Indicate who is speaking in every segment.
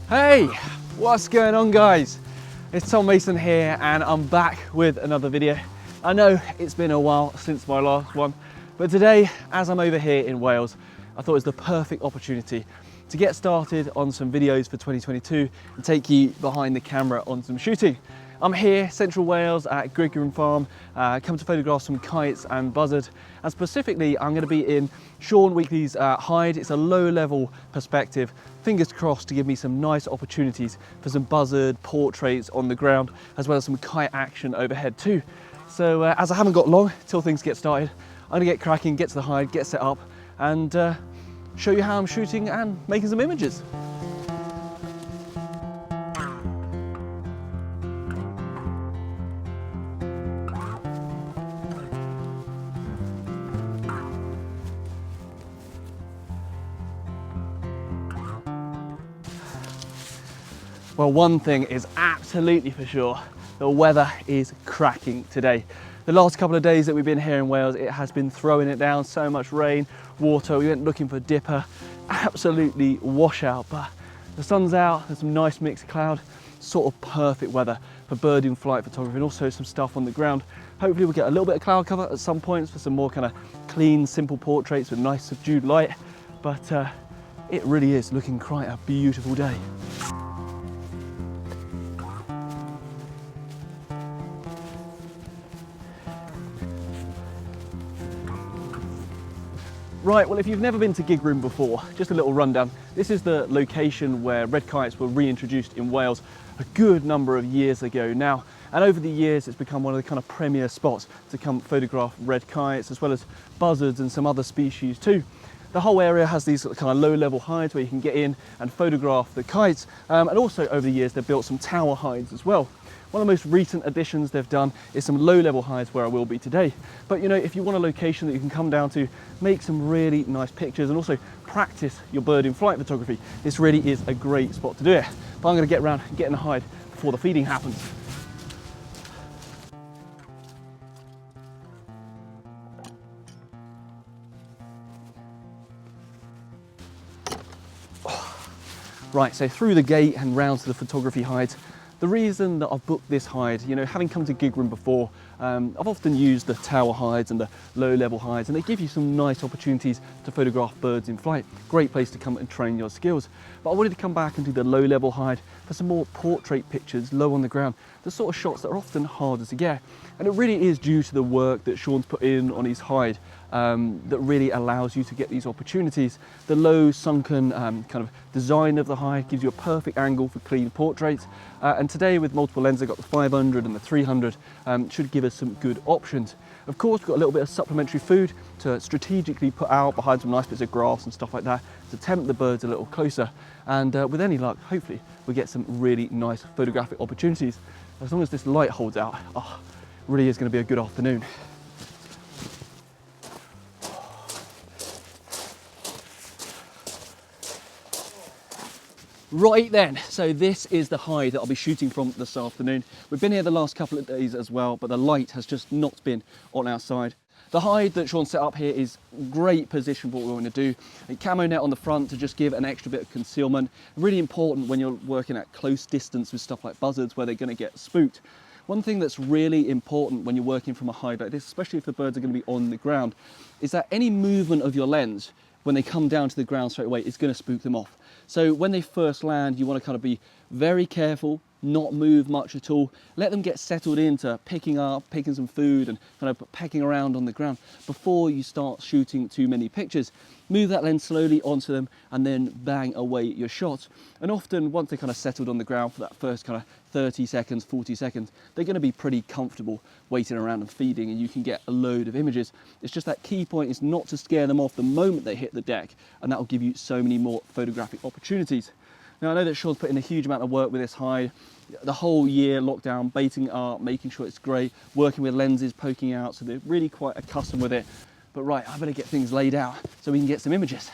Speaker 1: Hey, what's going on guys? It's Tom Mason here and I'm back with another video. I know it's been a while since my last one, but today, as I'm over here in Wales, I thought it was the perfect opportunity to get started on some videos for 2022 and take you behind the camera on some shooting. I'm here, Central Wales at Gigrin farm, come to photograph some kites and buzzard, and specifically I'm going to be in Sean Weekly's hide. It's a low-level perspective, fingers crossed to give me some nice opportunities for some buzzard portraits on the ground, as well as some kite action overhead too. So as I haven't got long till things get started, I'm going to get cracking, get to the hide, get set up, and show you how I'm shooting and making some images. Well, one thing is absolutely for sure, the weather is cracking today. The last couple of days that we've been here in Wales, it has been throwing it down, so much rain, water. We went looking for dipper, absolutely washout, but the sun's out, there's some nice mixed cloud, sort of perfect weather for bird in flight photography and also some stuff on the ground. Hopefully we'll get a little bit of cloud cover at some points for some more kind of clean, simple portraits with nice subdued light, but it really is looking quite a beautiful day. Right, well if you've never been to Gigrin before, just a little rundown. This is the location where red kites were reintroduced in Wales a good number of years ago now. And over the years it's become one of the kind of premier spots to come photograph red kites as well as buzzards and some other species too. The whole area has these kind of low-level hides where you can get in and photograph the kites. And also over the years they've built some tower hides as well. One of the most recent additions they've done is some low-level hides where I will be today. But you know, if you want a location that you can come down to, make some really nice pictures and also practice your bird in flight photography, this really is a great spot to do it. But I'm going to get around and get in the hide before the feeding happens. Right, so through the gate and round to the photography hides. The reason that I've booked this hide, you know, having come to Gigrin before, I've often used the tower hides and the low-level hides, and they give you some nice opportunities to photograph birds in flight. Great place to come and train your skills. But I wanted to come back and do the low-level hide for some more portrait pictures low on the ground, the sort of shots that are often harder to get. And it really is due to the work that Sean's put in on his hide that really allows you to get these opportunities. The low sunken kind of design of the hide gives you a perfect angle for clean portraits. And today with multiple lenses, I've got the 500 and the 300, should give us some good options. Of course, we've got a little bit of supplementary food to strategically put out behind some nice bits of grass and stuff like that to tempt the birds a little closer. And with any luck, hopefully we'll get some really nice photographic opportunities. As long as this light holds out, oh, really is going to be a good afternoon. Right then, so this is the hide that I'll be shooting from this afternoon. We've been here the last couple of days as well, but the light has just not been on our side. The hide that Sean set up here is great position for what we want to do. A camo net on the front to just give an extra bit of concealment. Really important when you're working at close distance with stuff like buzzards where they're going to get spooked. One thing that's really important when you're working from a hide like this, especially if the birds are going to be on the ground, is that any movement of your lens when they come down to the ground straight away is going to spook them off. So when they first land, you want to kind of be very careful, not move much at all. Let them get settled into picking some food and kind of pecking around on the ground before you start shooting too many pictures. Move that lens slowly onto them and then bang away your shot. And often once they're kind of settled on the ground for that first kind of 30 seconds, 40 seconds, they're going to be pretty comfortable waiting around and feeding, and you can get a load of images. It's just that key point is not to scare them off the moment they hit the deck, and that will give you so many more photographic opportunities. Now I know that Sean's put in a huge amount of work with this hide, the whole year lockdown, baiting it up, making sure it's great, working with lenses poking out, so they're really quite accustomed with it. But right, I better get things laid out so we can get some images.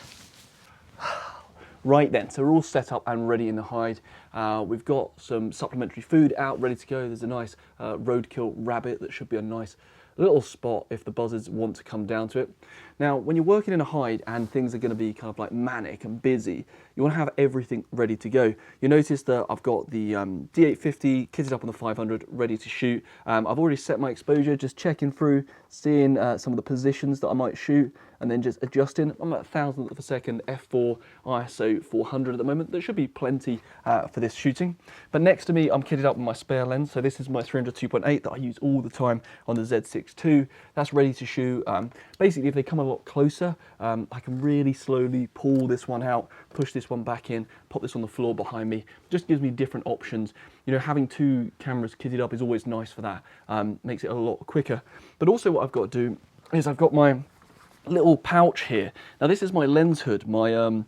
Speaker 1: Right then, so we're all set up and ready in the hide. We've got some supplementary food out, ready to go. There's a nice roadkill rabbit that should be a nice little spot if the buzzards want to come down to it. Now, when you're working in a hide and things are going to be kind of like manic and busy, you want to have everything ready to go. You notice that I've got the D850 kitted up on the 500 ready to shoot. I've already set my exposure, just checking through, seeing some of the positions that I might shoot, and then just adjusting. I'm at 1,000th of a second, f4, ISO 400 at the moment. There should be plenty for this shooting. But next to me, I'm kitted up with my spare lens. So this is my 300 2.8 that I use all the time on the Z6 II. That's ready to shoot. Basically, if they come a lot closer, I can really slowly pull this one out, push this one back in, pop this on the floor behind me. Just gives me different options. You know, having two cameras kitted up is always nice for that. Makes it a lot quicker. But also what I've got to do is I've got my little pouch here. Now this is my lens hood, my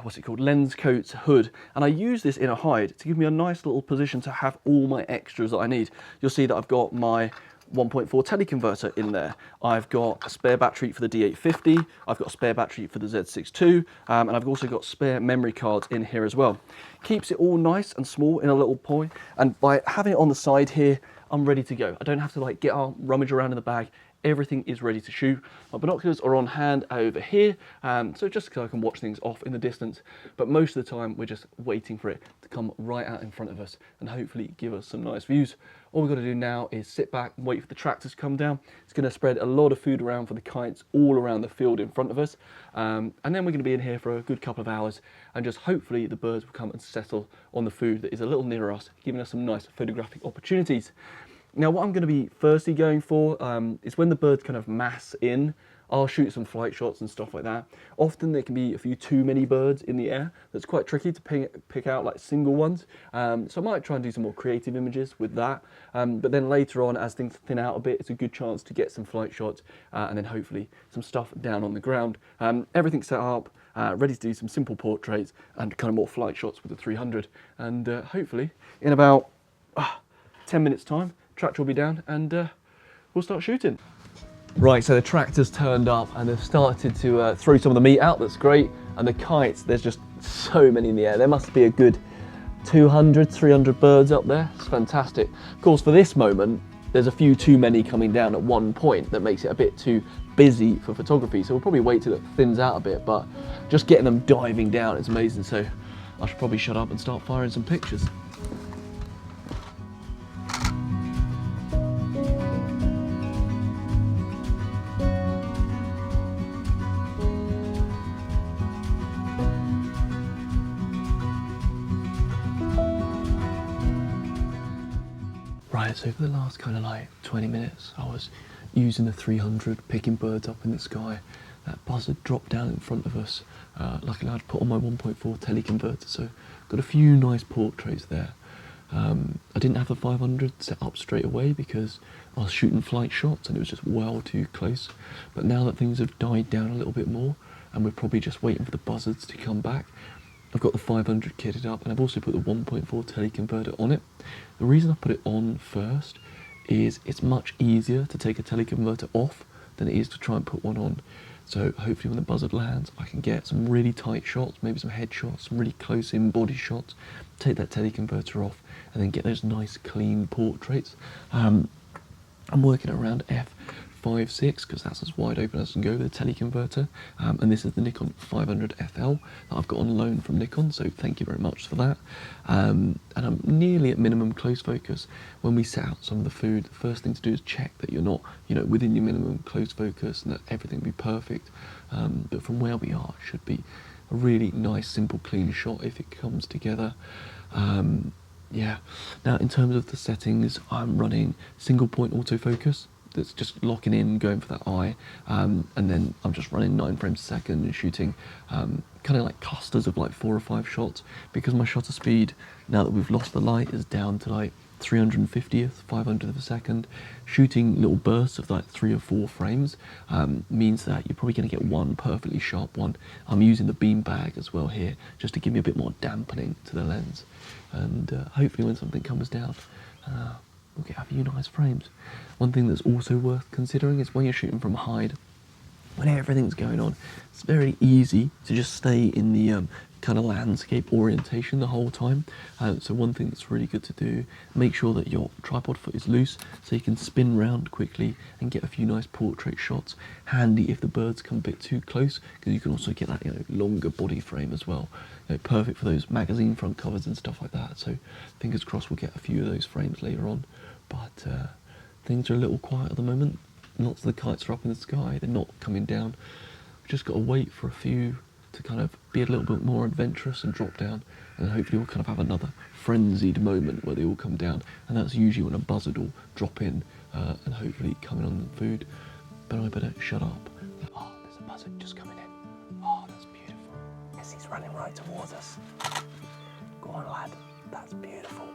Speaker 1: what's it called, lens coat hood, and I use this in a hide to give me a nice little position to have all my extras that I need. You'll see that I've got my 1.4 teleconverter in there. I've got a spare battery for the D850, I've got a spare battery for the Z6 II, and I've also got spare memory cards in here as well. Keeps it all nice and small in a little point, and by having it on the side here, I'm ready to go. I don't have to like get out, rummage around in the bag. Everything is ready to shoot. My binoculars are on hand over here, so just so I can watch things off in the distance. But most of the time, we're just waiting for it to come right out in front of us and hopefully give us some nice views. All we've got to do now is sit back and wait for the tractors to come down. It's going to spread a lot of food around for the kites all around the field in front of us. And then we're going to be in here for a good couple of hours, and just hopefully the birds will come and settle on the food that is a little nearer us, giving us some nice photographic opportunities. Now what I'm going to be firstly going for is when the birds kind of mass in, I'll shoot some flight shots and stuff like that. Often there can be a few too many birds in the air. That's quite tricky to pick out like single ones. So I might try and do some more creative images with that. But then later on, as things thin out a bit, it's a good chance to get some flight shots and then hopefully some stuff down on the ground. Everything's set up, ready to do some simple portraits and kind of more flight shots with the 300. And hopefully in about 10 minutes time, tractor will be down and we'll start shooting. Right, so the tractor's turned up and they've started to throw some of the meat out. That's great. And the kites, there's just so many in the air. There must be a good 200, 300 birds up there. It's fantastic. Of course, for this moment, there's a few too many coming down at one point that makes it a bit too busy for photography. So we'll probably wait till it thins out a bit, but just getting them diving down is amazing. So I should probably shut up and start firing some pictures. Right, so for the last kind of like 20 minutes, I was using the 300, picking birds up in the sky. That buzzard dropped down in front of us. Luckily I'd put on my 1.4 teleconverter, so got a few nice portraits there. I didn't have the 500 set up straight away because I was shooting flight shots and it was just well too close. But now that things have died down a little bit more, and we're probably just waiting for the buzzards to come back, I've got the 500 kitted up and I've also put the 1.4 teleconverter on it. The reason I put it on first is it's much easier to take a teleconverter off than it is to try and put one on. So hopefully when the buzzard lands, I can get some really tight shots, maybe some head shots, some really close in body shots, take that teleconverter off and then get those nice clean portraits. I'm working around f/5.6 because that's as wide open as I can go with a teleconverter, and this is the Nikon 500 FL that I've got on loan from Nikon, so thank you very much for that. And I'm nearly at minimum close focus. When we set out some of the food, the first thing to do is check that you're not, within your minimum close focus and that everything will be perfect. But from where we are, it should be a really nice, simple, clean shot if it comes together. Yeah. Now, in terms of the settings, I'm running single point autofocus. That's just locking in, going for that eye, and then I'm just running 9 frames a second and shooting kind of like clusters of like 4 or 5 shots, because my shutter speed, now that we've lost the light, is down to like 350th, 500th of a second. Shooting little bursts of like 3 or 4 frames means that you're probably going to get one perfectly sharp one. I'm using the beam bag as well here, just to give me a bit more dampening to the lens, and hopefully when something comes down, we'll get a few nice frames. One thing that's also worth considering is when you're shooting from hide,
Speaker 2: when everything's going on, it's very easy to just stay in the kind of landscape orientation the whole time. So one thing that's really good to do, make sure that your tripod foot is loose so you can spin round quickly and get a few nice portrait shots. Handy if the birds come a bit too close, because you can also get that, you know, longer body frame as well. You know, perfect for those magazine front covers and stuff like that. So fingers crossed we'll get a few of those frames later on. But things are a little quiet at the moment. Lots of the kites are up in the sky, they're not coming down. We've just got to wait for a few to kind of be a little bit more adventurous and drop down, and hopefully we'll kind of have another frenzied moment where they all come down, and that's usually when a buzzard will drop in and hopefully come in on the food. But I better shut up. Oh, there's a buzzard just coming in. Oh, that's beautiful. Yes, he's running right towards us. Go on, lad. That's beautiful.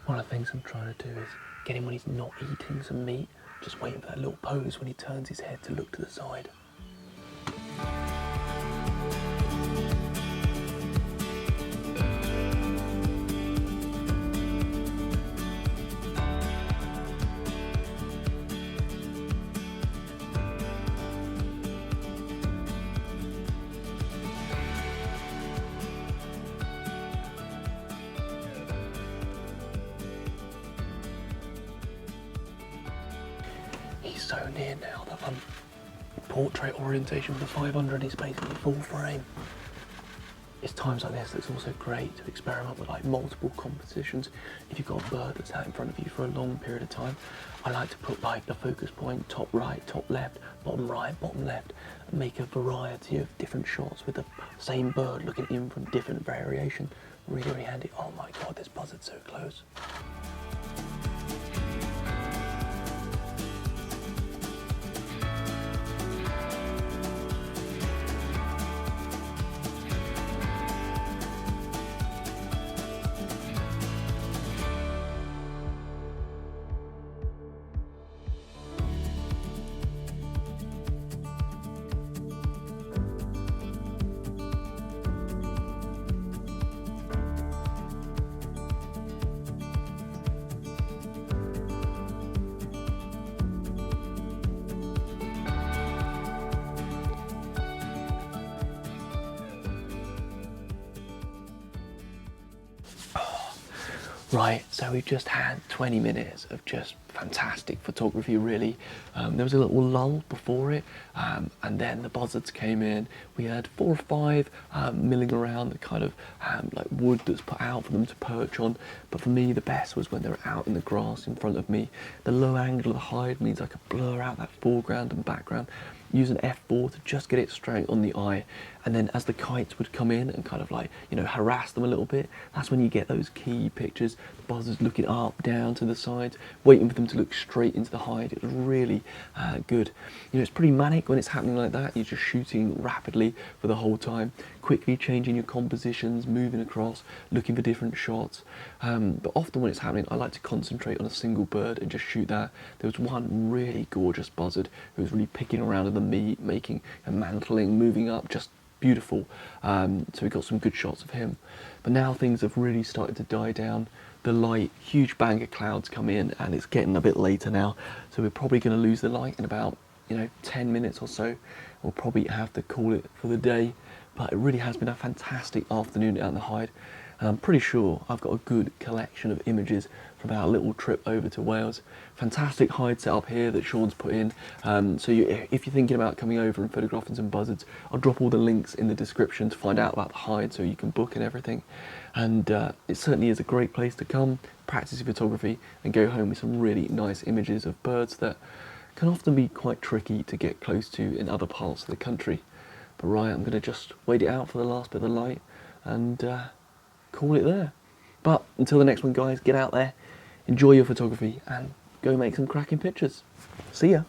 Speaker 2: One of the things I'm trying to do is get him when he's not eating some meat, just waiting for that little pose when he turns his head to look to the side. He's so near now that portrait orientation for the 500 is basically full frame. It's times like this that's also great to experiment with like multiple compositions. If you've got a bird that's out in front of you for a long period of time, I like to put like the focus point top right, top left, bottom right, bottom left, and make a variety of different shots with the same bird looking in from different variation. Really, really handy. Oh my God, this buzzard's so close. Right, so we've just had 20 minutes of just fantastic photography, really. There was a little lull before it, and then the buzzards came in. We had 4 or 5 milling around the kind of like wood that's put out for them to perch on. But for me, the best was when they were out in the grass in front of me. The low angle of the hide means I could blur out that foreground and background. Use an f4 to just get it straight on the eye, and then as the kites would come in and kind of like, you know, harass them a little bit, that's when you get those key pictures. The buzzards looking up, down to the sides, waiting for them to look straight into the hide. It was really good. You know, it's pretty manic when it's happening like that. You're just shooting rapidly for the whole time, quickly changing your compositions, moving across, looking for different shots. But often when it's happening, I like to concentrate on a single bird and just shoot that. There was one really gorgeous buzzard who was really picking around in the meat, making a mantling, moving up, just beautiful. So we got some good shots of him. But now things have really started to die down. The light, huge bang of clouds come in, and it's getting a bit later now. So we're probably going to lose the light in about, 10 minutes or so. We'll probably have to call it for the day. But it really has been a fantastic afternoon out in the hide. And I'm pretty sure I've got a good collection of images from our little trip over to Wales. Fantastic hide setup here that Sean's put in. So if you're thinking about coming over and photographing some buzzards, I'll drop all the links in the description to find out about the hide so you can book and everything. And it certainly is a great place to come, practice your photography, and go home with some really nice images of birds that can often be quite tricky to get close to in other parts of the country. But right, I'm going to just wait it out for the last bit of the light and call it there. But until the next one, guys, get out there, enjoy your photography, and go make some cracking pictures. See ya.